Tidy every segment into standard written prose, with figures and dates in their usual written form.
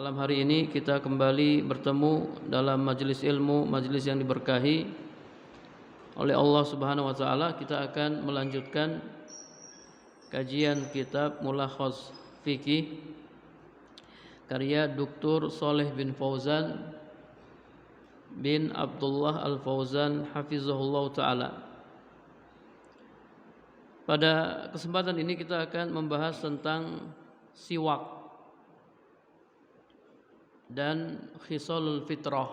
Malam hari ini kita kembali bertemu dalam majelis ilmu, majelis yang diberkahi oleh Allah Subhanahu wa taala. Kita akan melanjutkan kajian kitab Mulakhas Fikih karya Dr. Shalih bin Fauzan bin Abdullah Al-Fauzan hafizahullah taala. Pada kesempatan ini kita akan membahas tentang siwak dan khisalul fitrah.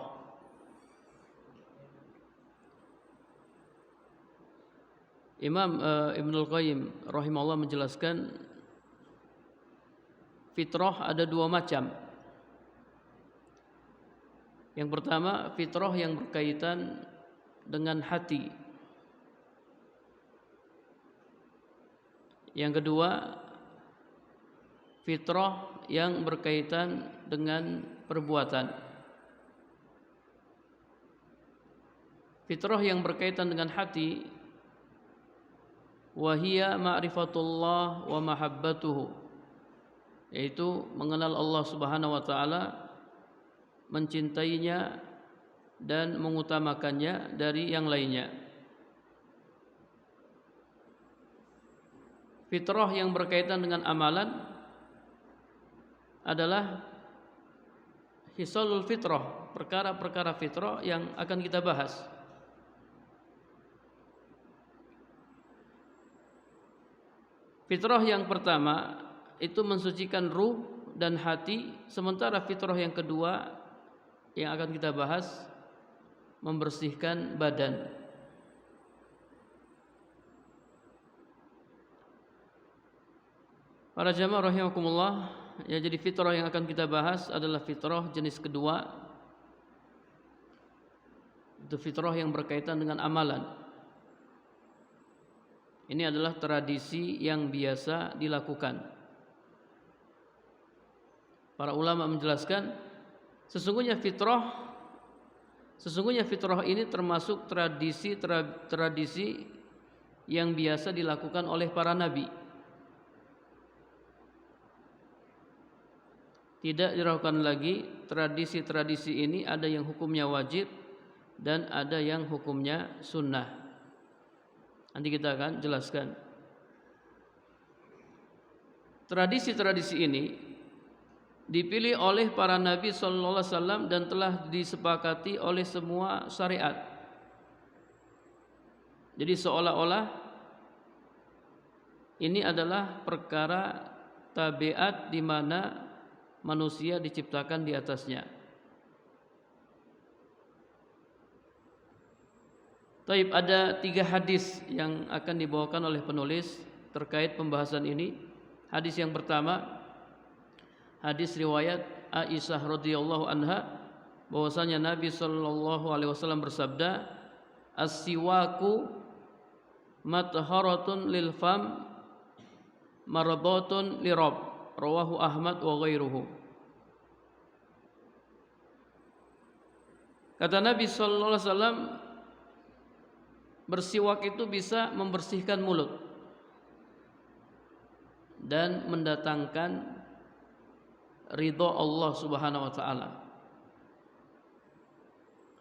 Imam Ibnul Qayyim rahimahullah menjelaskan fitrah ada dua macam. Yang pertama, fitrah yang berkaitan dengan hati. Yang kedua, fitrah yang berkaitan dengan perbuatan. Fitrah yang berkaitan dengan hati, wahia ma'rifatullah wa mahabbatuhu, yaitu mengenal Allah Subhanahu wa taala, mencintainya dan mengutamakannya dari yang lainnya. Fitrah yang berkaitan dengan amalan adalah hisalul fitrah, perkara-perkara fitrah yang akan kita bahas. Fitrah yang pertama itu mensucikan ruh dan hati, sementara fitrah yang kedua yang akan kita bahas membersihkan badan. Para jamaah rahimakumullah, ya, jadi fitrah yang akan kita bahas adalah fitrah jenis kedua. Itu fitrah yang berkaitan dengan amalan. Ini adalah tradisi yang biasa dilakukan. Para ulama menjelaskan sesungguhnya fitrah ini termasuk tradisi yang biasa dilakukan oleh para nabi. Tidak diragukan lagi, tradisi-tradisi ini ada yang hukumnya wajib dan ada yang hukumnya sunnah. Nanti kita akan jelaskan. Tradisi-tradisi ini dipilih oleh para nabi sallallahu alaihi wasallam dan telah disepakati oleh semua syariat. Jadi seolah-olah ini adalah perkara tabiat di mana manusia diciptakan di atasnya. Taib, ada 3 hadis yang akan dibawakan oleh penulis terkait pembahasan ini. Hadis yang pertama, hadis riwayat Aisyah radhiyallahu anha, bahwasanya Nabi sallallahu alaihi wasallam bersabda, "As-siwaku matharatun lil fam maradatun lirabb." Rawahu Ahmad wa ghairuhu. Kata Nabi sallallahu alaihi wasallam, bersiwak itu bisa membersihkan mulut dan mendatangkan ridha Allah Subhanahu wa taala.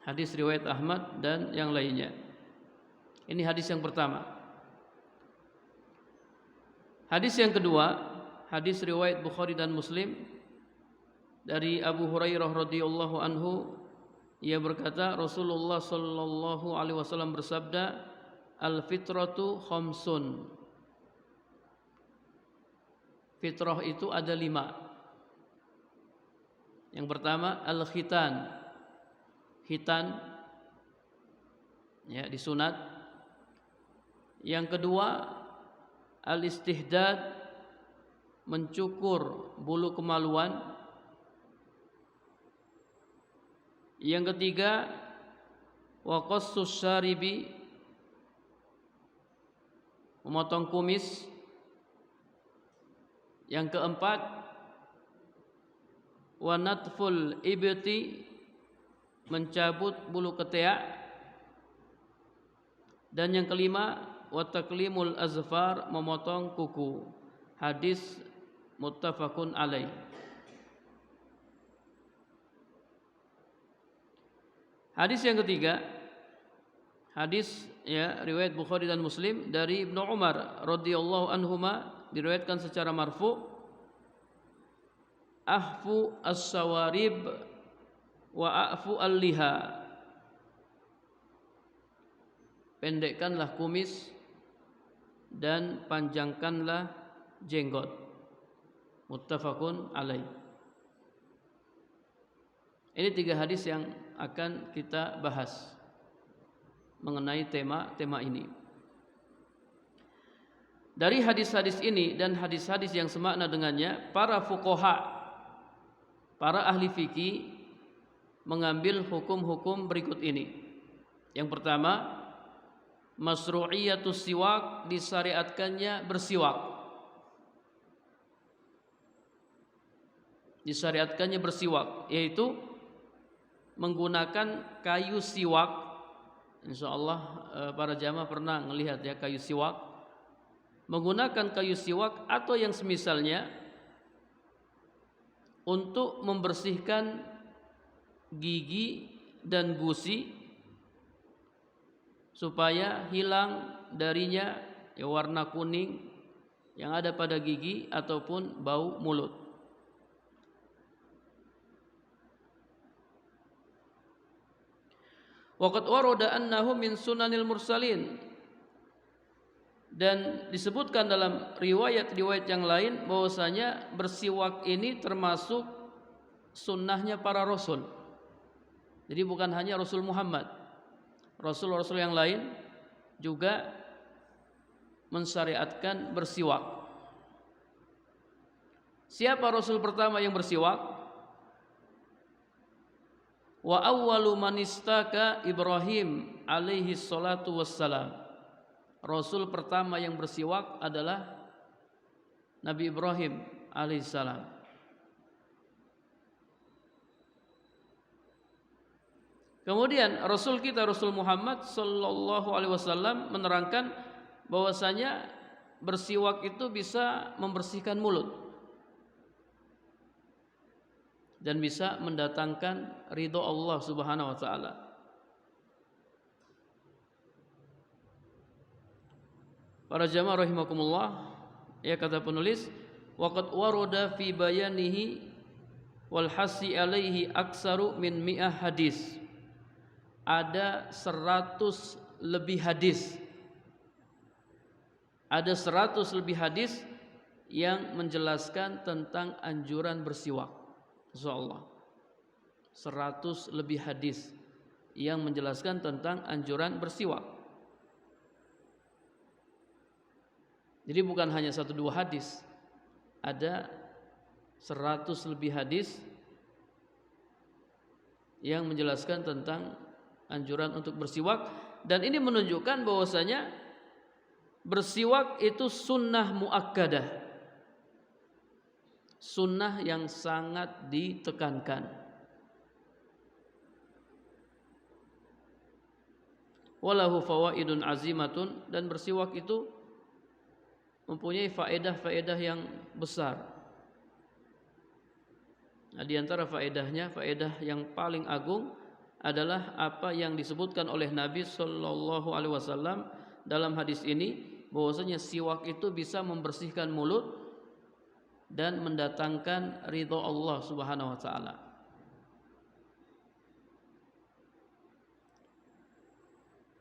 Hadis riwayat Ahmad dan yang lainnya. Ini hadis yang pertama. Hadis yang kedua, hadis riwayat Bukhari dan Muslim dari Abu Hurairah radhiyallahu anhu, ia berkata Rasulullah sallallahu alaihi wasallam bersabda, "Al-fitratu khamsun." Fitrah itu ada 5. Yang pertama al-khitan. Khitan, ya, disunat. Yang kedua al-istihdad, mencukur bulu kemaluan. Yang ketiga wa qassus syaribi, memotong kumis. Yang keempat wa natful ibti, mencabut bulu ketiak. Dan yang kelima wa taklimul azfar, memotong kuku. Hadis muttafaqun alaih. Hadis yang ketiga, hadis ya riwayat Bukhari dan Muslim dari Ibnu Umar radhiyallahu anhuma, diriwayatkan secara marfu, ahfu as-sawarib wa a'fu al-liha. Pendekkanlah kumis dan panjangkanlah jenggot. Muttafaqun alaih. Ini 3 hadis yang akan kita bahas mengenai tema ini. Dari hadis-hadis ini dan hadis-hadis yang semakna dengannya, para fuqaha, para ahli fikih mengambil hukum-hukum berikut ini. Yang pertama, masru'iyatus siwak, disyariatkannya bersiwak. Disyariatkannya bersiwak, yaitu menggunakan kayu siwak. Insyaallah para jamaah pernah melihat ya kayu siwak. Menggunakan kayu siwak atau yang semisalnya untuk membersihkan gigi dan gusi supaya hilang darinya ya warna kuning yang ada pada gigi ataupun bau mulut. Waqad warada annahu min sunanil mursalin, dan disebutkan dalam riwayat-riwayat yang lain bahwasanya bersiwak ini termasuk sunnahnya para rasul. Jadi bukan hanya Rasul Muhammad, rasul-rasul yang lain juga mensyariatkan bersiwak. Siapa rasul pertama yang bersiwak? Wa awwalu man istaka Ibrahim alaihi salatu wassalam. Rasul pertama yang bersiwak adalah Nabi Ibrahim alaihi salam. Kemudian Rasul kita, Rasul Muhammad sallallahu alaihi wasallam, menerangkan bahwasanya bersiwak itu bisa membersihkan mulut dan bisa mendatangkan ridho Allah Subhanahu wa taala. Para jamaah rahimakumullah, ya kata penulis, waqad warada fi bayanihi wal hasi alaihi aksaru min mi'ah hadis. Ada 100 lebih hadis. Ada 100 lebih hadis yang menjelaskan tentang anjuran bersiwak. Insyaallah 100 lebih hadis yang menjelaskan tentang anjuran bersiwak. Jadi bukan hanya 1-2 hadis, ada 100 lebih hadis yang menjelaskan tentang anjuran untuk bersiwak. Dan ini menunjukkan bahwasanya bersiwak itu sunnah muakkadah, sunnah yang sangat ditekankan. Walahu fawaidun azimatun, dan bersiwak itu mempunyai faedah-faedah yang besar. Nah, di antara faedahnya, faedah yang paling agung adalah apa yang disebutkan oleh Nabi sallallahu alaihi wasallam dalam hadis ini, bahwasanya siwak itu bisa membersihkan mulut dan mendatangkan ridho Allah Subhanahu wa taala.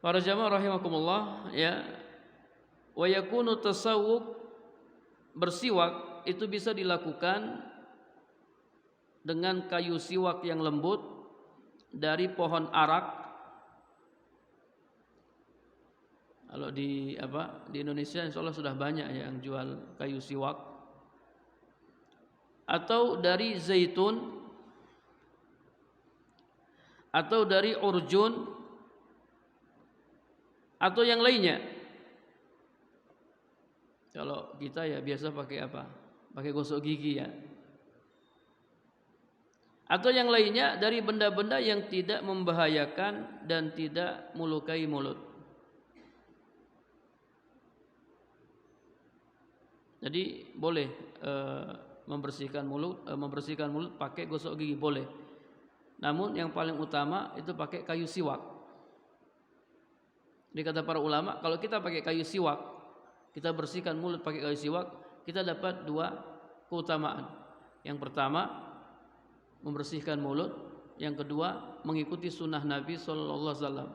Para jamaah rahimakumullah, ya, wa yakunu tasawwuk, bersiwak itu bisa dilakukan dengan kayu siwak yang lembut dari pohon arak. Kalau di Indonesia insyaallah sudah banyak ya yang jual kayu siwak. Atau dari zaitun, atau dari urjun, atau yang lainnya. Kalau kita ya biasa pakai apa? Pakai gosok gigi ya. Atau yang lainnya dari benda-benda yang tidak membahayakan dan tidak melukai mulut. Jadi boleh membersihkan mulut pakai gosok gigi boleh. Namun yang paling utama itu pakai kayu siwak. Di kata para ulama, kalau kita pakai kayu siwak, kita bersihkan mulut pakai kayu siwak, kita dapat dua keutamaan. Yang pertama, membersihkan mulut. Yang kedua, mengikuti sunnah Nabi Sallallahu Alaihi Wasallam.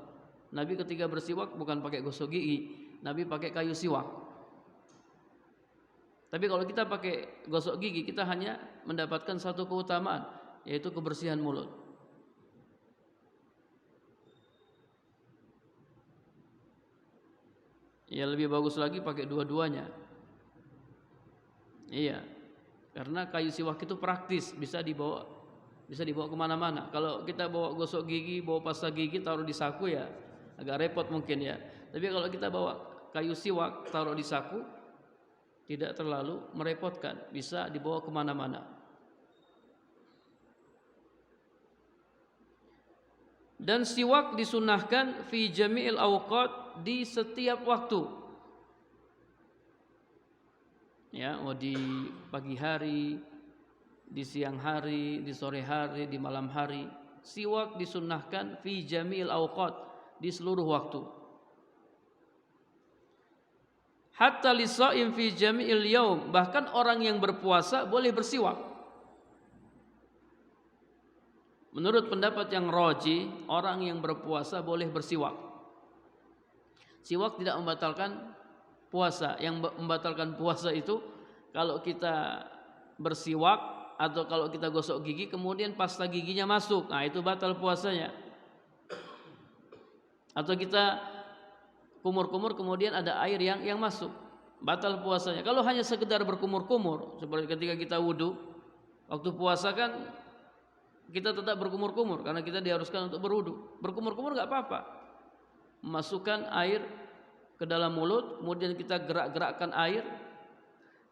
Nabi ketika bersiwak bukan pakai gosok gigi, Nabi pakai kayu siwak. Tapi kalau kita pakai gosok gigi, kita hanya mendapatkan satu keutamaan, yaitu kebersihan mulut. Ya lebih bagus lagi pakai dua-duanya. Iya, karena kayu siwak itu praktis, bisa dibawa kemana-mana. Kalau kita bawa gosok gigi, bawa pasta gigi, taruh di saku ya agak repot mungkin ya. Tapi kalau kita bawa kayu siwak, taruh di saku, tidak terlalu merepotkan, bisa dibawa kemana-mana. Dan siwak disunahkan fi jami'il awqat, di setiap waktu. Ya, mau di pagi hari, di siang hari, di sore hari, di malam hari. Siwak disunahkan fi jami'il awqat, di seluruh waktu. Hatta lisa'im fi jami'il yaum, bahkan orang yang berpuasa boleh bersiwak. Menurut pendapat yang roji, orang yang berpuasa boleh bersiwak. Siwak tidak membatalkan puasa. Yang membatalkan puasa itu kalau kita bersiwak atau kalau kita gosok gigi kemudian pasta giginya masuk, nah itu batal puasanya. Atau kita kumur-kumur kemudian ada air yang masuk, batal puasanya. Kalau hanya sekedar berkumur-kumur seperti ketika kita wudu, waktu puasa kan kita tetap berkumur-kumur karena kita diharuskan untuk berwudu. Berkumur-kumur enggak apa-apa. Memasukkan air ke dalam mulut, kemudian kita gerak-gerakkan air,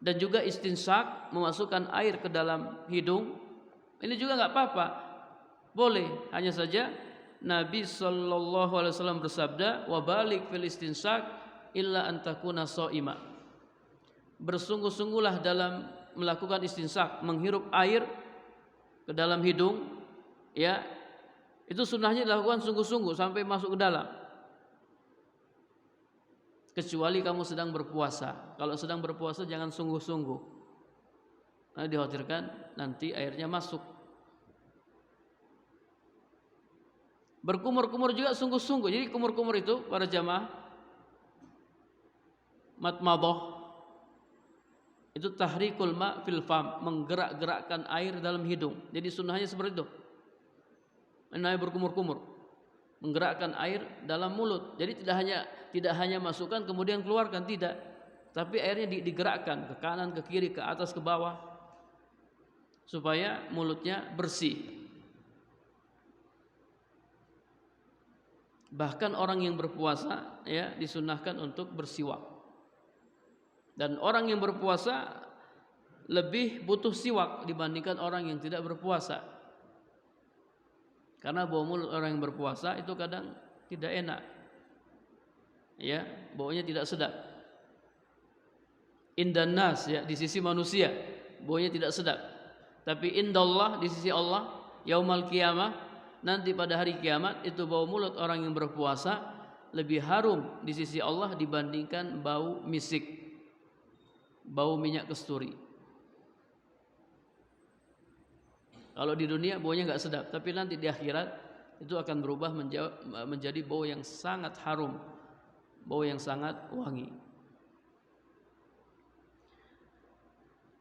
dan juga istinsak, memasukkan air ke dalam hidung. Ini juga enggak apa-apa. Boleh, hanya saja Nabi sallallahu alaihi wasallam bersabda, "Wa balik fil istinsak illa an takuna shaima." Bersungguh-sungguhlah dalam melakukan istinsak, menghirup air ke dalam hidung, ya, itu sunnahnya dilakukan sungguh-sungguh sampai masuk ke dalam. Kecuali kamu sedang berpuasa. Kalau sedang berpuasa jangan sungguh-sungguh, karena dikhawatirkan nanti airnya masuk. Berkumur-kumur juga sungguh-sungguh. Jadi kumur-kumur itu para jamaah matmadah itu tahrikul ma fil fam, menggerak-gerakkan air dalam hidung. Jadi sunnahnya seperti itu. Namanya berkumur-kumur, menggerakkan air dalam mulut. Jadi tidak hanya masukkan kemudian keluarkan, tidak. Tapi airnya digerakkan ke kanan, ke kiri, ke atas, ke bawah supaya mulutnya bersih. Bahkan orang yang berpuasa ya disunnahkan untuk bersiwak. Dan orang yang berpuasa lebih butuh siwak dibandingkan orang yang tidak berpuasa. Karena bau mulut orang yang berpuasa itu kadang tidak enak. Ya, baunya tidak sedap. Indan nas, ya, di sisi manusia baunya tidak sedap. Tapi indallah, di sisi Allah, yaumal qiyamah, nanti pada hari kiamat itu bau mulut orang yang berpuasa lebih harum di sisi Allah dibandingkan bau misik, bau minyak kasturi. Kalau di dunia baunya enggak sedap, tapi nanti di akhirat itu akan berubah menjadi bau yang sangat harum, bau yang sangat wangi.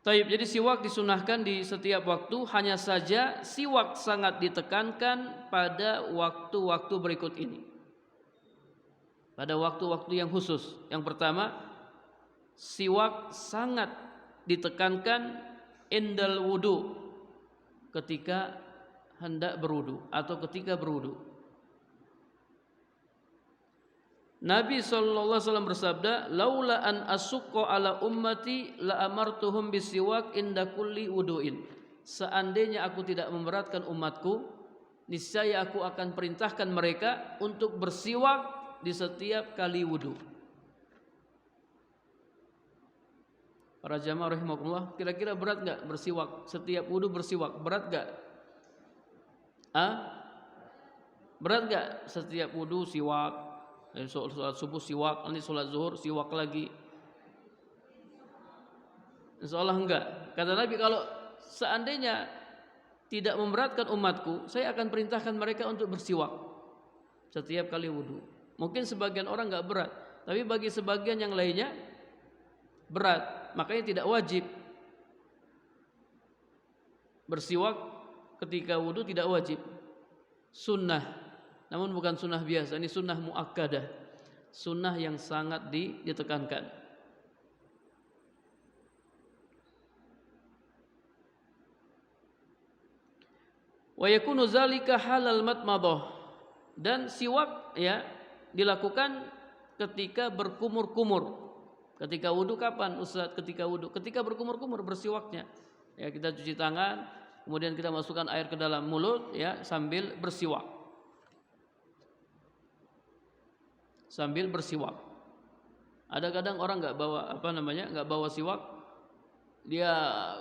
Taib, jadi siwak disunahkan di setiap waktu, hanya saja siwak sangat ditekankan pada waktu-waktu berikut ini. Pada waktu-waktu yang khusus. Yang pertama, siwak sangat ditekankan indal wudu, ketika hendak berwudu atau ketika berwudu. Nabi SAW bersabda, "Laula an asukko ala ummati la amartuhum bisiwak inda kulli wudu'in." Seandainya aku tidak memberatkan umatku, niscaya aku akan perintahkan mereka untuk bersiwak di setiap kali wudu. Para jamaah rahimakumullah, kira-kira berat enggak bersiwak? Setiap wudu bersiwak, berat enggak? Ah, berat nggak setiap wudu siwak, sholat subuh siwak, nanti sholat zuhur siwak lagi? Insya Allah enggak. Kata Nabi, kalau seandainya tidak memberatkan umatku, saya akan perintahkan mereka untuk bersiwak setiap kali wudu. Mungkin sebagian orang enggak berat, tapi bagi sebagian yang lainnya berat, makanya tidak wajib bersiwak ketika wudu, tidak wajib, sunnah. Namun bukan sunnah biasa, ini sunnah muakkadah, sunnah yang sangat ditekankan. Wa yakunu zalika halal matmadah, dan siwak ya dilakukan ketika berkumur-kumur. Ketika wudu kapan Ustaz? Ketika wudu, ketika berkumur-kumur bersiwaknya. Ya, kita cuci tangan, kemudian kita masukkan air ke dalam mulut ya sambil bersiwak. Sambil bersiwak. Ada kadang orang enggak bawa enggak bawa siwak, dia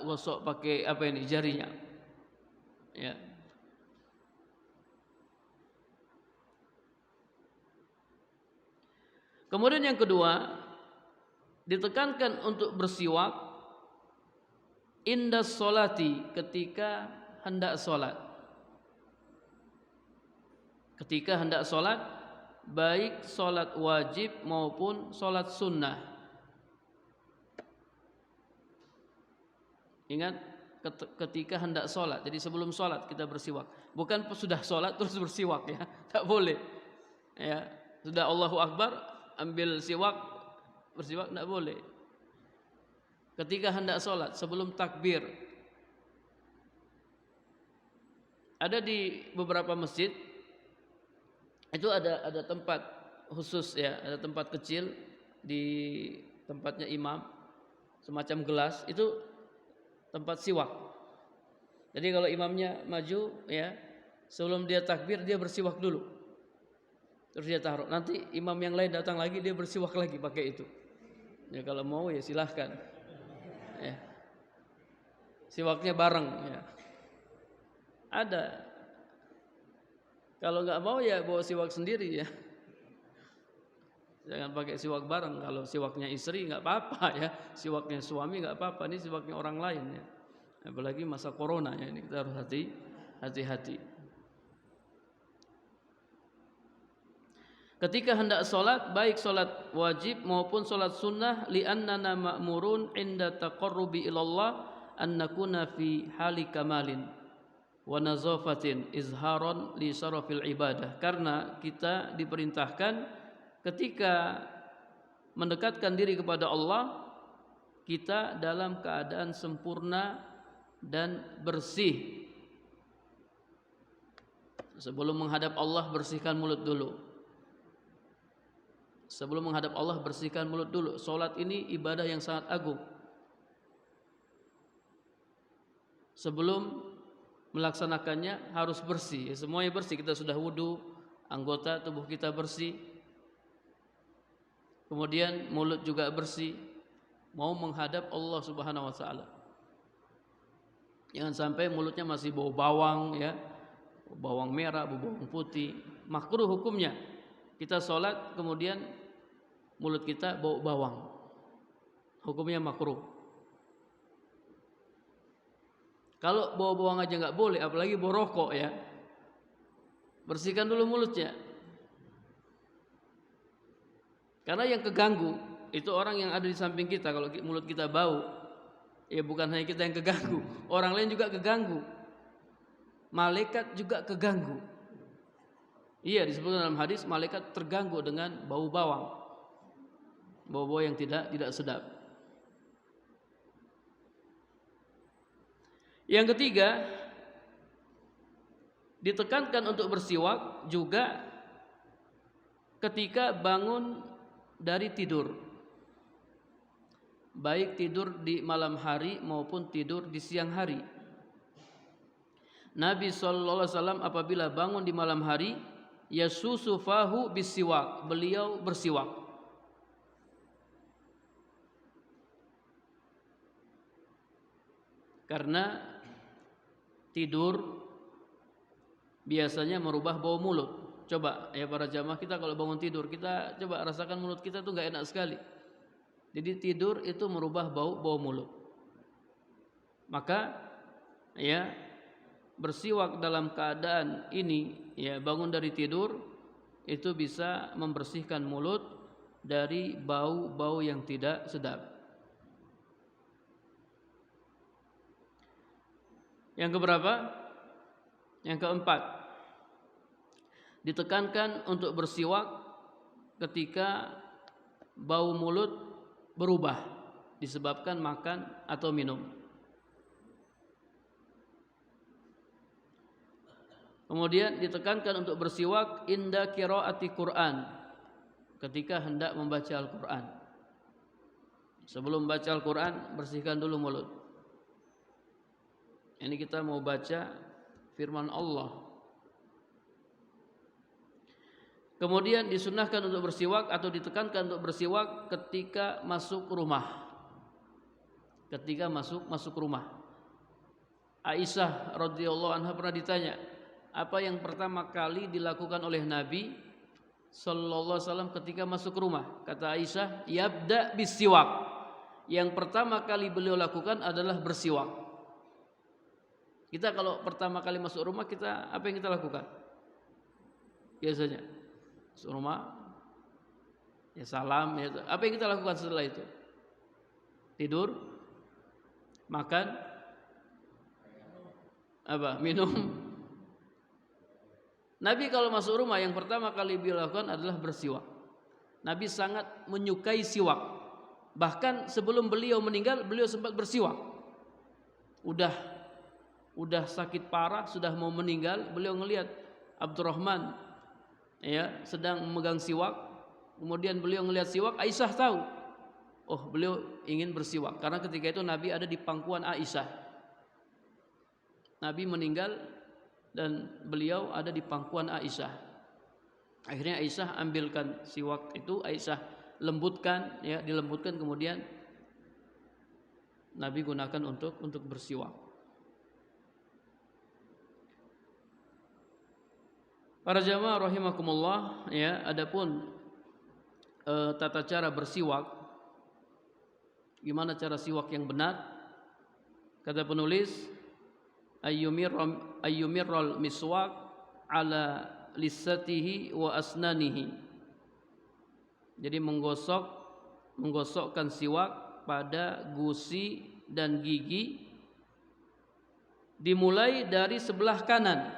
gosok pakai jarinya. Ya. Kemudian yang kedua, ditekankan untuk bersiwak indas sholati, ketika hendak sholat. Ketika hendak sholat, baik sholat wajib maupun sholat sunnah. Ingat, ketika hendak sholat. Jadi sebelum sholat kita bersiwak. Bukan sudah sholat terus bersiwak ya, tak boleh. Ya, sudah Allahu Akbar ambil siwak, bersiwak, tidak boleh. Ketika hendak sholat sebelum takbir. Ada di beberapa masjid itu ada tempat khusus ya, ada tempat kecil di tempatnya imam, semacam gelas, itu tempat siwak. Jadi kalau imamnya maju ya, sebelum dia takbir dia bersiwak dulu, terus dia taruh. Nanti imam yang lain datang lagi, dia bersiwak lagi pakai itu. Ya kalau mau ya silahkan. Ya. Siwaknya bareng ya. Ada. Kalau nggak mau ya bawa siwak sendiri ya. Jangan pakai siwak bareng. Kalau siwaknya istri nggak apa-apa ya. Siwaknya suami nggak apa-apa. Ini siwaknya orang lain ya. Apalagi masa corona ya, ini kita harus hati-hati. Ketika hendak sholat, baik sholat wajib maupun sholat sunnah, li'annana ma'murun inda taqarrubi ilallah an nakuna fi hali kamalin wa nazafatin izharon li syarafil ibadah. Karena kita diperintahkan ketika mendekatkan diri kepada Allah, kita dalam keadaan sempurna dan bersih. Sebelum menghadap Allah, bersihkan mulut dulu. Sebelum menghadap Allah, bersihkan mulut dulu. Salat ini ibadah yang sangat agung. Sebelum melaksanakannya harus bersih. Semuanya bersih. Kita sudah wudu, anggota tubuh kita bersih. Kemudian mulut juga bersih. Mau menghadap Allah Subhanahu wa taala. Jangan sampai mulutnya masih bau bawang ya. Bawang merah, bawang putih. Makruh hukumnya. Kita sholat kemudian mulut kita bau bawang, hukumnya makruh. Kalau bau bawang aja nggak boleh, apalagi bau rokok ya. Bersihkan dulu mulutnya. Karena yang keganggu itu orang yang ada di samping kita. Kalau mulut kita bau, ya bukan hanya kita yang keganggu, orang lain juga keganggu. Malaikat juga keganggu. Iya, disebutkan dalam hadis malaikat terganggu dengan bau bawang, bau-bau yang tidak sedap. Yang ketiga, ditekankan untuk bersiwak juga ketika bangun dari tidur, baik tidur di malam hari maupun tidur di siang hari. Nabi SAW apabila bangun di malam hari, yasusu fahu bisiwak, beliau bersiwak. Karena tidur biasanya merubah bau mulut. Coba ya para jamaah, kita kalau bangun tidur, kita coba rasakan mulut kita tuh nggak enak sekali. Jadi tidur itu merubah bau mulut. Maka ya bersiwak dalam keadaan ini, ya bangun dari tidur itu bisa membersihkan mulut dari bau-bau yang tidak sedap. Yang keberapa? Yang keempat, ditekankan untuk bersiwak ketika bau mulut berubah disebabkan makan atau minum. Kemudian ditekankan untuk bersiwak inda qiraati Quran, ketika hendak membaca Al-Quran. Sebelum baca Al-Quran, bersihkan dulu mulut. Ini kita mau baca firman Allah. Kemudian disunahkan untuk bersiwak atau ditekankan untuk bersiwak ketika masuk rumah. Ketika masuk rumah. Aisyah radhiyallahu anha pernah ditanya, apa yang pertama kali dilakukan oleh Nabi sallallahu alaihi wasallam ketika masuk rumah? Kata Aisyah, yabda bisiwak. Yang pertama kali beliau lakukan adalah bersiwak. Kita kalau pertama kali masuk rumah, kita apa yang kita lakukan? Biasanya masuk rumah, ya salam, ya. Apa yang kita lakukan setelah itu? Tidur, makan, apa? Minum. Nabi kalau masuk rumah yang pertama kali beliau lakukan adalah bersiwak. Nabi sangat menyukai siwak. Bahkan sebelum beliau meninggal, beliau sempat bersiwak. Udah sakit parah, sudah mau meninggal, beliau ngelihat Abdurrahman ya sedang memegang siwak. Kemudian beliau ngelihat siwak, Aisyah tahu. Oh, beliau ingin bersiwak karena ketika itu Nabi ada di pangkuan Aisyah. Nabi meninggal dan beliau ada di pangkuan Aisyah. Akhirnya Aisyah ambilkan siwak itu, Aisyah lembutkan, ya dilembutkan, kemudian Nabi gunakan untuk bersiwak. Para jamaah rahimakumullah, ya adapun tata cara bersiwak, gimana cara siwak yang benar? Kata penulis, ayyumirral miswak ala lisatihi wa asnanihi. Jadi menggosokkan siwak pada gusi dan gigi, dimulai dari sebelah kanan.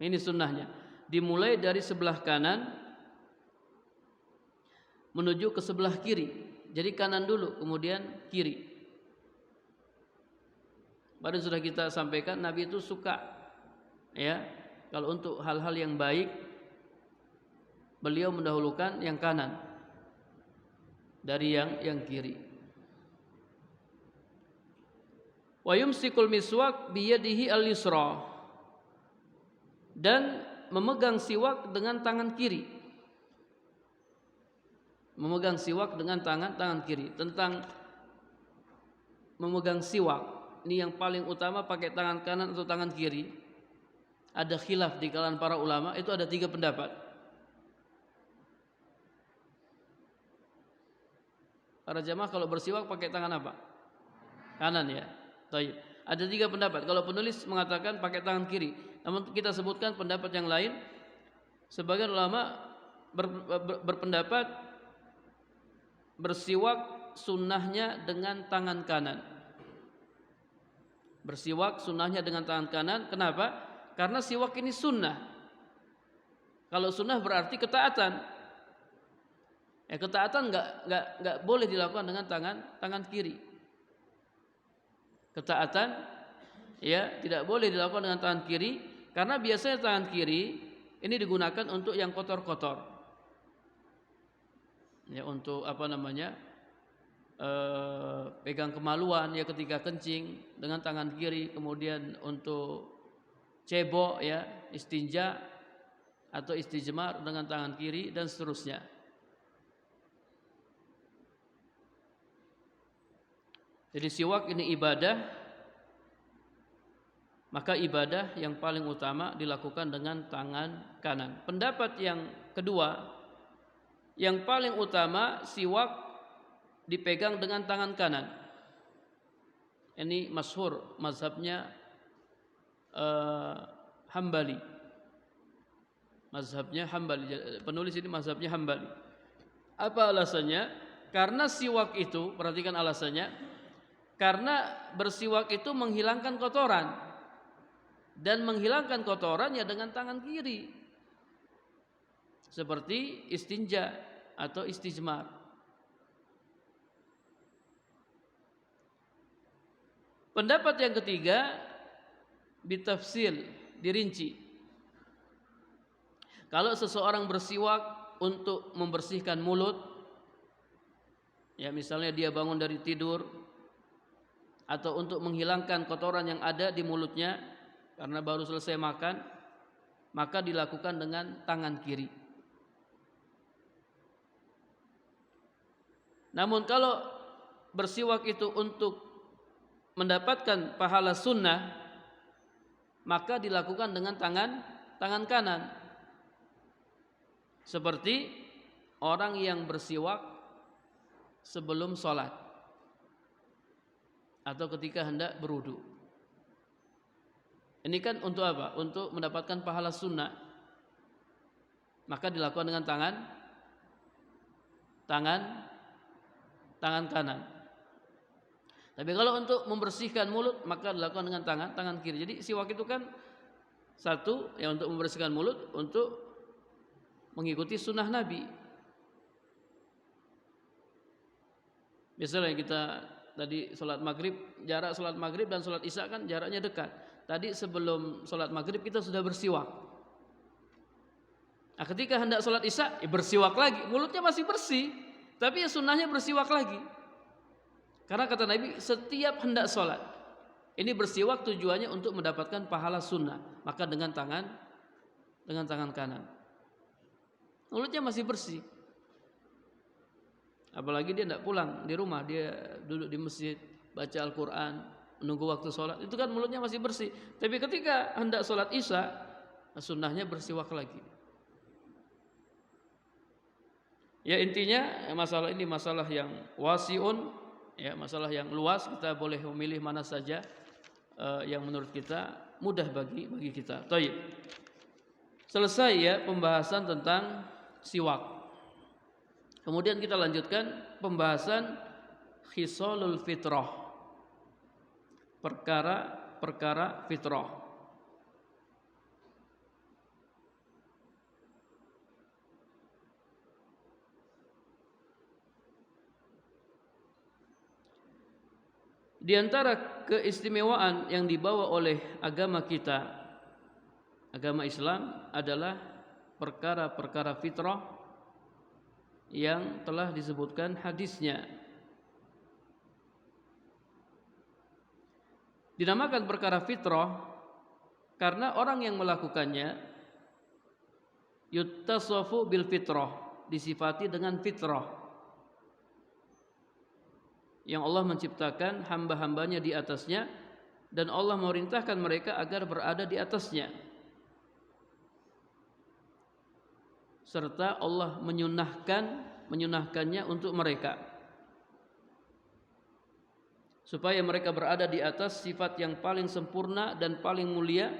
Ini sunnahnya. Dimulai dari sebelah kanan menuju ke sebelah kiri. Jadi kanan dulu, kemudian kiri. Baru sudah kita sampaikan, Nabi itu suka, ya, kalau untuk hal-hal yang baik beliau mendahulukan yang kanan dari yang kiri. Wa yumsikul miswak biyadihi al-yusra, dan memegang siwak dengan tangan kiri. Memegang siwak dengan tangan kiri. Tentang memegang siwak, ini yang paling utama pakai tangan kanan atau tangan kiri. Ada khilaf di kalangan para ulama, itu ada 3 pendapat. Para jamaah kalau bersiwak pakai tangan apa? Kanan, ya. Baik. Ada 3 pendapat. Kalau penulis mengatakan pakai tangan kiri, namun kita sebutkan pendapat yang lain. Sebagian ulama berpendapat bersiwak sunnahnya dengan tangan kanan. Bersiwak sunnahnya dengan tangan kanan. Kenapa? Karena siwak ini sunnah. Kalau sunnah berarti ketaatan. Ketaatan nggak boleh dilakukan dengan tangan kiri. Ketaatan, ya, tidak boleh dilakukan dengan tangan kiri, karena biasanya tangan kiri ini digunakan untuk yang kotor-kotor. Ya, untuk apa namanya? Pegang kemaluan, ya, ketika kencing dengan tangan kiri, kemudian untuk cebok, ya, istinja atau istijmar dengan tangan kiri, dan seterusnya. Jadi siwak ini ibadah maka ibadah yang paling utama dilakukan dengan tangan kanan. Pendapat yang kedua, yang paling utama siwak dipegang dengan tangan kanan. Ini masyhur mazhabnya Hambali. Mazhabnya Hambali. Penulis ini mazhabnya Hambali. Apa alasannya? Karena siwak itu, perhatikan alasannya, karena bersiwak itu menghilangkan kotoran. Dan menghilangkan kotoran ya dengan tangan kiri, seperti istinja atau istijmar. Pendapat yang ketiga, bitafsil, dirinci. Kalau seseorang bersiwak untuk membersihkan mulut, ya misalnya dia bangun dari tidur, atau untuk menghilangkan kotoran yang ada di mulutnya karena baru selesai makan, maka dilakukan dengan tangan kiri. Namun kalau bersiwak itu untuk mendapatkan pahala sunnah, maka dilakukan dengan tangan kanan. Seperti orang yang bersiwak sebelum sholat atau ketika hendak berwudu. Ini kan untuk apa? Untuk mendapatkan pahala sunnah. Maka dilakukan dengan tangan kanan. Tapi kalau untuk membersihkan mulut, maka dilakukan dengan tangan kiri. Jadi siwak itu kan satu, ya untuk membersihkan mulut, untuk mengikuti sunnah Nabi. Misalnya kita tadi sholat maghrib, jarak sholat maghrib dan sholat isya kan jaraknya dekat. Tadi sebelum sholat maghrib kita sudah bersiwak. Nah, ketika hendak sholat isya, bersiwak lagi. Mulutnya masih bersih, tapi ya sunnahnya bersiwak lagi. Karena kata Nabi, setiap hendak sholat, ini bersiwak tujuannya untuk mendapatkan pahala sunnah. Maka dengan tangan kanan. Mulutnya masih bersih. Apalagi dia tidak pulang di rumah, dia duduk di masjid, baca Al-Quran, menunggu waktu sholat, itu kan mulutnya masih bersih. Tapi ketika hendak sholat isya, sunnahnya bersiwak lagi. Ya intinya masalah ini masalah yang wasiun, ya masalah yang luas. Kita boleh memilih mana saja yang menurut kita mudah bagi kita. Taib. Selesai ya pembahasan tentang siwak. Kemudian kita lanjutkan pembahasan khisalul fitrah, perkara fitrah. Di antara keistimewaan yang dibawa oleh agama kita, agama Islam, adalah perkara-perkara fitrah yang telah disebutkan hadisnya. Dinamakan perkara fitrah karena orang yang melakukannya yuttasafu bil fitrah, disifati dengan fitrah yang Allah menciptakan hamba-hambanya di atasnya, dan Allah memerintahkan mereka agar berada di atasnya, serta Allah menyunahkannya untuk mereka supaya mereka berada di atas sifat yang paling sempurna dan paling mulia,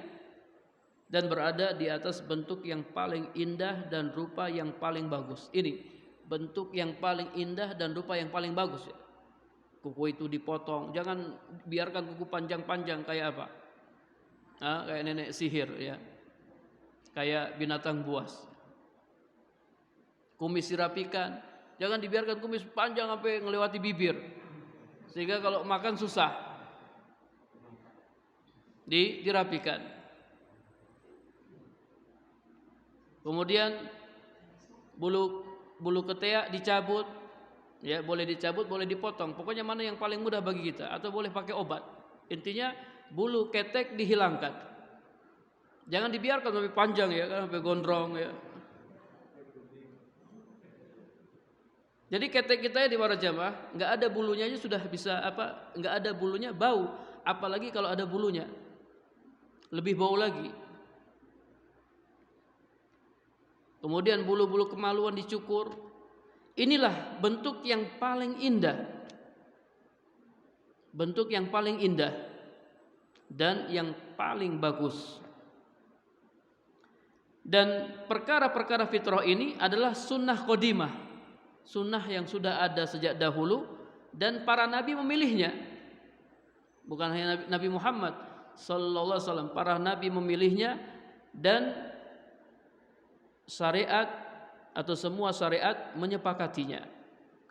dan berada di atas bentuk yang paling indah dan rupa yang paling bagus. Ini bentuk yang paling indah dan rupa yang paling bagus ya. Kuku itu dipotong, jangan biarkan kuku panjang-panjang kayak apa? Kayak nenek sihir ya, kayak binatang buas. Kumis dirapikan, jangan dibiarkan kumis panjang sampai melewati bibir, sehingga kalau makan susah. Dirapikan. Kemudian bulu ketiak dicabut, ya boleh dicabut, boleh dipotong. Pokoknya mana yang paling mudah bagi kita, atau boleh pakai obat. Intinya bulu ketek dihilangkan. Jangan dibiarkan sampai panjang ya, kan sampai gondrong ya. Jadi ketek kita ya di para jamaah, nggak ada bulunya aja sudah bisa nggak ada bulunya bau, apalagi kalau ada bulunya. lebih bau lagi. Kemudian bulu-bulu kemaluan dicukur. Inilah bentuk yang paling indah. Bentuk yang paling indah dan yang paling bagus. Dan perkara-perkara fitrah ini adalah sunnah qadimah, sunnah yang sudah ada sejak dahulu dan para nabi memilihnya. Bukan hanya Nabi Muhammad sallallahu alaihi wasallam, para nabi memilihnya dan syariat atau semua syariat menyepakatinya.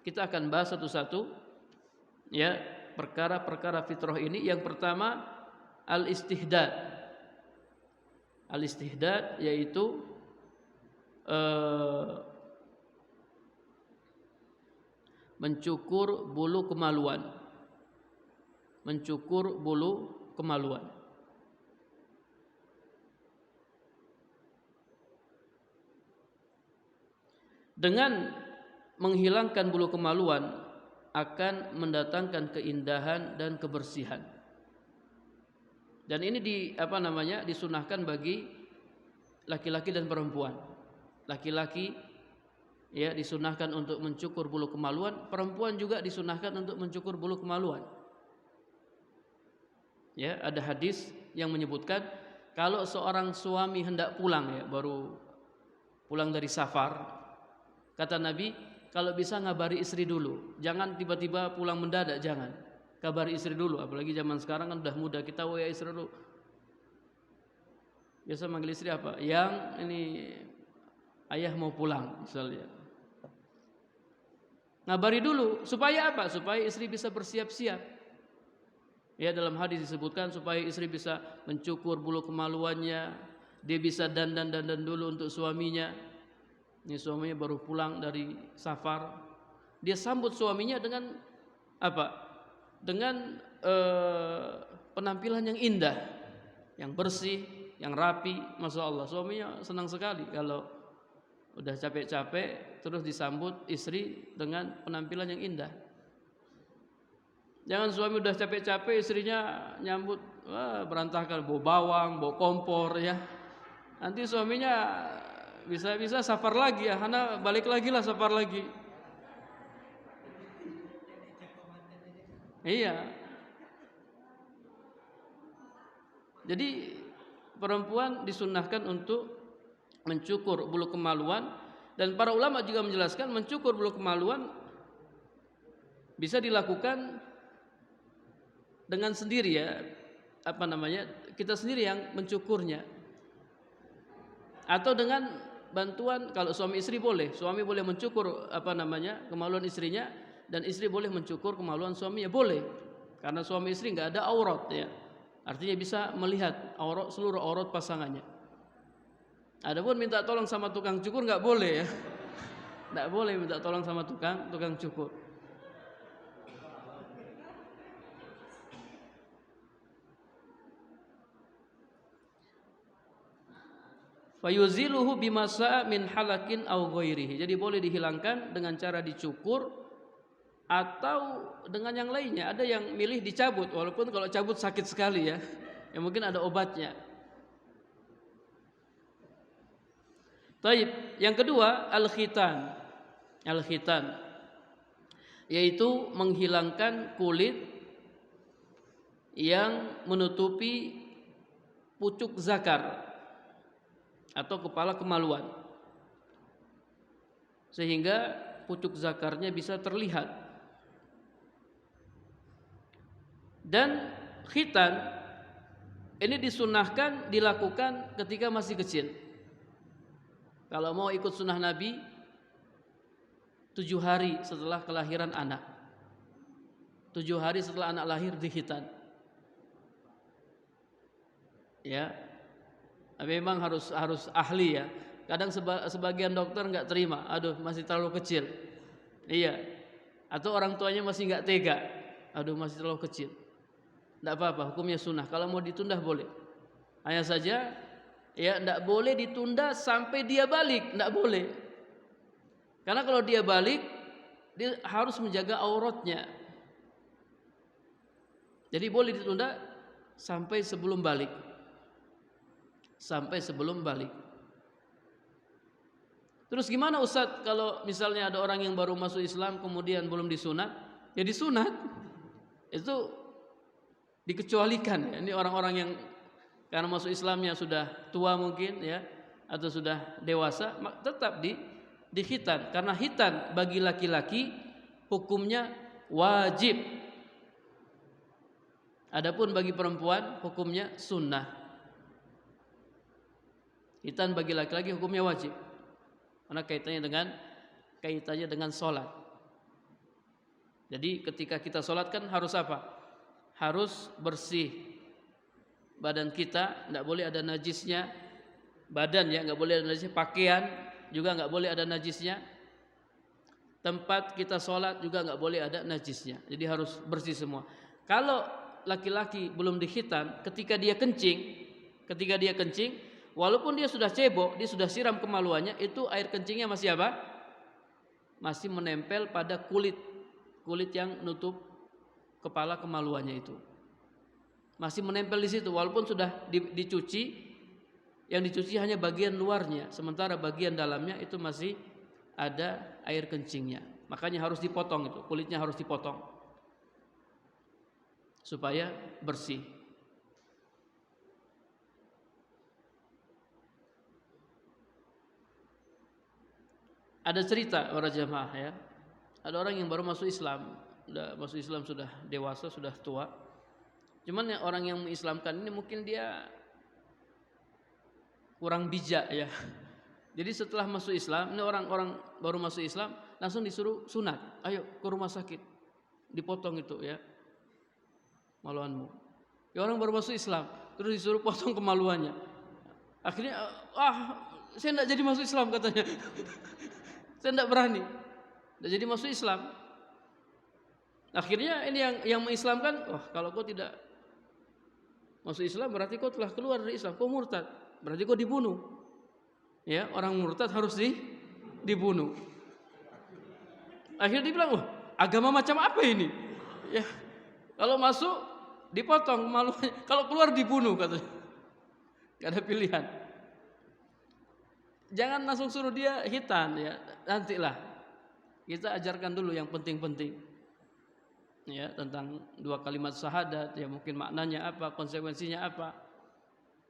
Kita akan bahas satu-satu ya perkara-perkara fitrah ini. Yang pertama al-istihdad. Al-istihdad yaitu mencukur bulu kemaluan. Mencukur bulu kemaluan. Dengan menghilangkan bulu kemaluan akan mendatangkan keindahan dan kebersihan. Dan ini disunahkan bagi laki-laki dan perempuan. Laki-laki ya disunahkan untuk mencukur bulu kemaluan, perempuan juga disunahkan untuk mencukur bulu kemaluan. Ya, ada hadis yang menyebutkan kalau seorang suami hendak pulang ya, baru pulang dari safar, kata Nabi, kalau bisa ngabari istri dulu. Jangan tiba-tiba pulang mendadak, jangan. Kabari istri dulu, apalagi zaman sekarang kan udah muda, kita ya istri dulu. Biasa manggil istri apa? Yang ini ayah mau pulang misalnya. Ngabari dulu, supaya apa? Supaya istri bisa bersiap-siap. Ya, dalam hadis disebutkan supaya istri bisa mencukur bulu kemaluannya, dia bisa dandan dulu untuk suaminya. Ini suaminya baru pulang dari safar, dia sambut suaminya dengan apa? Dengan penampilan yang indah, yang bersih, yang rapi. Masya Allah, suaminya senang sekali kalau udah capek-capek terus disambut istri dengan penampilan yang indah. Jangan suami udah capek-capek istrinya nyambut berantakan, bau bawang, bau kompor ya. Nanti suaminya bisa safar lagi ya, karena balik lagi lah safar lagi. Iya. Jadi perempuan disunnahkan untuk mencukur bulu kemaluan, dan para ulama juga menjelaskan mencukur bulu kemaluan bisa dilakukan dengan sendiri ya, kita sendiri yang mencukurnya, atau dengan bantuan. Kalau suami istri boleh, suami boleh mencukur kemaluan istrinya, dan istri boleh mencukur kemaluan suaminya, boleh, karena suami istri nggak ada aurat ya, artinya bisa melihat seluruh aurat pasangannya. Adapun minta tolong sama tukang cukur nggak boleh ya, nggak boleh minta tolong sama tukang cukur. Fayuziluhu bimasa min halakin aw ghairihi. Jadi boleh dihilangkan dengan cara dicukur atau dengan yang lainnya. Ada yang milih dicabut, walaupun kalau cabut sakit sekali ya. Ya mungkin ada obatnya. Taib. Yang kedua al-khitan. Al-khitan yaitu menghilangkan kulit yang menutupi pucuk zakar atau kepala kemaluan, sehingga pucuk zakarnya bisa terlihat. Dan khitan ini disunahkan dilakukan ketika masih kecil. Kalau mau ikut sunnah Nabi, 7 hari setelah kelahiran anak, 7 hari setelah anak lahir dikhitan. Ya, memang harus ahli ya. Kadang sebagian dokter nggak terima, aduh masih terlalu kecil. Iya. Atau orang tuanya masih nggak tega, aduh masih terlalu kecil. Nggak apa-apa, hukumnya sunnah. Kalau mau ditunda boleh. Hanya saja ya nggak boleh ditunda sampai dia balik, nggak boleh. Karena kalau dia balik, dia harus menjaga auratnya. Jadi boleh ditunda sampai sebelum balik. sampai sebelum balik. Terus gimana Ustadz kalau misalnya ada orang yang baru masuk Islam kemudian belum disunat? Ya disunat. Itu dikecualikan ya. Ini orang-orang yang karena masuk Islamnya sudah tua mungkin ya, atau sudah dewasa, tetap dikhitan. Karena khitan bagi laki-laki hukumnya wajib. Adapun bagi perempuan hukumnya sunnah. Khitan bagi laki-laki hukumnya wajib. Karena kaitannya dengan sholat. Jadi ketika kita sholat kan harus apa? Harus bersih badan kita, tidak boleh ada najisnya. Badan ya, nggak boleh ada najisnya. Pakaian juga nggak boleh ada najisnya. Tempat kita sholat juga nggak boleh ada najisnya. Jadi harus bersih semua. Kalau laki-laki belum dikhitan, ketika dia kencing, walaupun dia sudah cebok, dia sudah siram kemaluannya, itu air kencingnya masih apa? Masih menempel pada kulit yang nutup kepala kemaluannya itu. Masih menempel di situ, walaupun sudah dicuci, yang dicuci hanya bagian luarnya, sementara bagian dalamnya itu masih ada air kencingnya. Makanya harus dipotong itu, kulitnya harus dipotong supaya bersih. Ada cerita para jamaah ya. Ada orang yang baru masuk Islam, sudah dewasa, sudah tua. Cuman ya orang yang mengislamkan ini mungkin dia kurang bijak ya. Jadi setelah masuk Islam, ini orang-orang baru masuk Islam langsung disuruh sunat. Ayo ke rumah sakit, dipotong itu ya maluanmu. Ya orang baru masuk Islam, terus disuruh potong kemaluannya. Akhirnya saya tidak jadi masuk Islam katanya. Saya tidak berani, tidak jadi masuk Islam. Akhirnya ini yang mengislamkan, kalau kau tidak masuk Islam berarti kau telah keluar dari Islam, kau murtad, berarti kau dibunuh. Ya, orang murtad harus dibunuh. Akhirnya dia bilang, agama macam apa ini? Ya, kalau masuk dipotong malunya, kalau keluar dibunuh katanya. Gak ada pilihan. Jangan langsung suruh dia khitan ya. Nantilah kita ajarkan dulu yang penting-penting. Ya, tentang 2 kalimat syahadat, ya mungkin maknanya apa, konsekuensinya apa.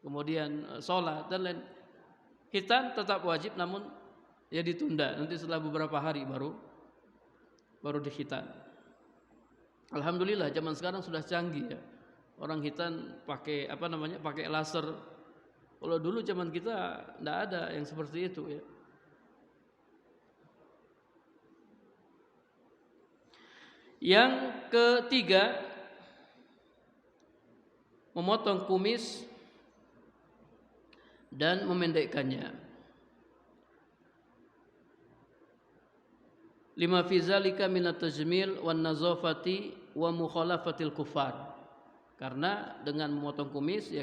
Kemudian sholat dan lain. Khitan tetap wajib namun ya ditunda. Nanti setelah beberapa hari baru dikhitan. Alhamdulillah zaman sekarang sudah canggih ya. Orang khitan pakai pakai laser. Kalau dulu zaman kita tidak ada yang seperti itu ya. Yang ketiga, memotong kumis dan memendekkannya. Lima fi zalika minat tajmil wan nazafati wa mukhalafatil kufar. Karena dengan memotong kumis ya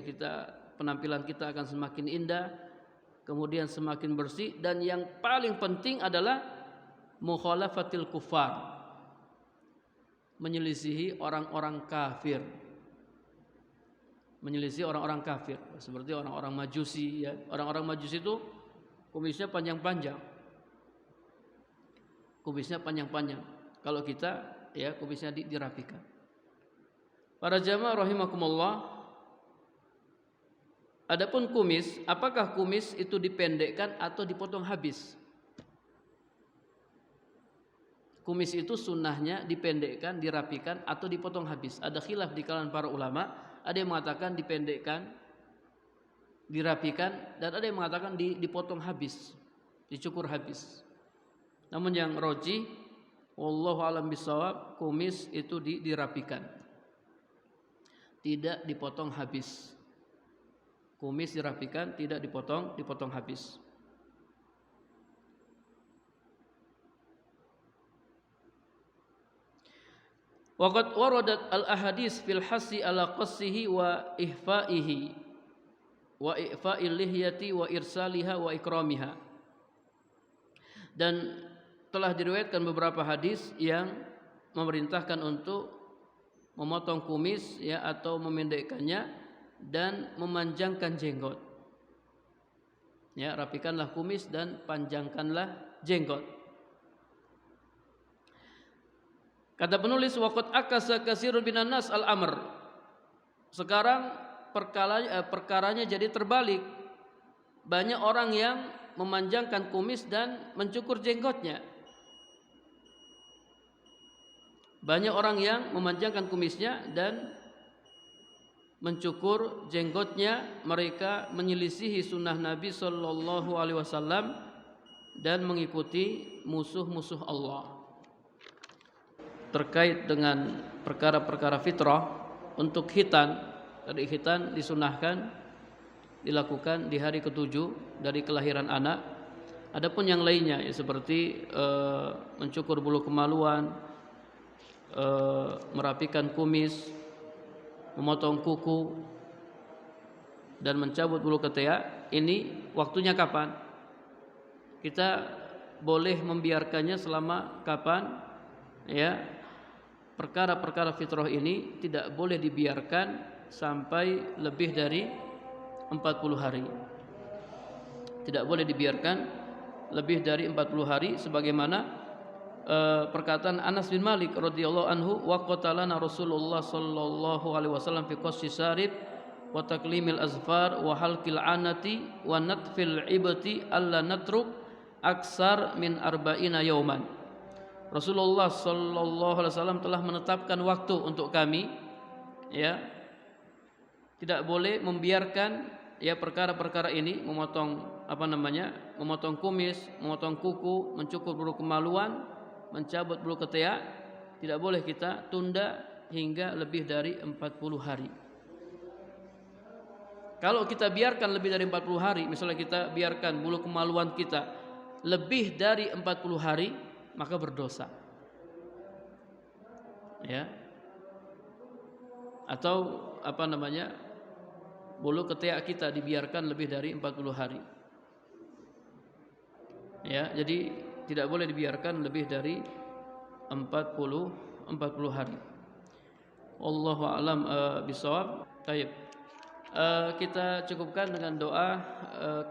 penampilan kita akan semakin indah, kemudian semakin bersih, dan yang paling penting adalah mukhalafatil kufar, menyelisihi orang-orang kafir. Menyelisihi orang-orang kafir, seperti orang-orang Majusi ya. Orang-orang Majusi itu kumisnya panjang-panjang. Kumisnya panjang-panjang. Kalau kita ya kumisnya dirapikan. Para jamaah rahimakumullah, adapun kumis, apakah kumis itu dipendekkan atau dipotong habis? Kumis itu sunnahnya dipendekkan, dirapikan atau dipotong habis. Ada khilaf di kalangan para ulama. Ada yang mengatakan dipendekkan, dirapikan, dan ada yang mengatakan dipotong habis, dicukur habis. Namun yang rajih, wallahu alam bisawab, kumis itu dirapikan, tidak dipotong habis. Kumis dirapikan, tidak dipotong habis. Waqad waradat al-ahadits fil hasi ala qassihi wa ihfa'ihi wa ifa'il lihyati wa irsaliha wa ikramiha. Dan telah diriwayatkan beberapa hadis yang memerintahkan untuk memotong kumis ya atau memendekkannya dan memanjangkan jenggot. Ya, rapikanlah kumis dan panjangkanlah jenggot. Kata penulis, waqad akasa katsirun minan nas al-amr. Sekarang perkaranya jadi terbalik. Banyak orang yang memanjangkan kumis dan mencukur jenggotnya. Banyak orang yang memanjangkan kumisnya dan mencukur jenggotnya. Mereka menyelisihi sunnah Nabi Sallallahu Alaihi Wasallam dan mengikuti musuh-musuh Allah. Terkait dengan perkara-perkara fitrah, untuk khitan, tadi khitan disunahkan dilakukan di hari ke-7 dari kelahiran anak. Adapun yang lainnya ya, seperti mencukur bulu kemaluan, merapikan kumis, memotong kuku, dan mencabut bulu ketiak, ini waktunya kapan? Kita boleh membiarkannya selama kapan? Ya, perkara-perkara fitrah ini tidak boleh dibiarkan sampai lebih dari 40 hari. Tidak boleh dibiarkan lebih dari 40 hari, sebagaimana perkataan Anas bin Malik radhiyallahu anhu, wa qatalana Rasulullah sallallahu alaihi wasallam fi qassi sarib wa taklimil azfar wa halqil anati wa natfil ibti alla natruk aksar min arba'ina yauman. Rasulullah sallallahu alaihi wasallam telah menetapkan waktu untuk kami, ya, tidak boleh membiarkan ya perkara-perkara ini, memotong kumis, memotong kuku, mencukur bulu kemaluan, mencabut bulu ketiak, tidak boleh kita tunda hingga lebih dari 40 hari. Kalau kita biarkan lebih dari 40 hari, misalnya kita biarkan bulu kemaluan kita lebih dari 40 hari, maka berdosa. Ya. Atau bulu ketiak kita dibiarkan lebih dari 40 hari. Ya, jadi tidak boleh dibiarkan lebih dari 40 hari. Wallahu a'lam bishawab. Baik. Kita cukupkan dengan doa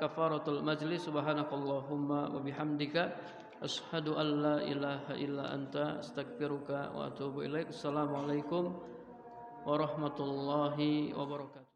kafaratul majlis. Subhanakallahumma wa bihamdika asyhadu an la ilaha illa anta astaghfiruka wa atubu ilaik. Assalamualaikum warahmatullahi wabarakatuh.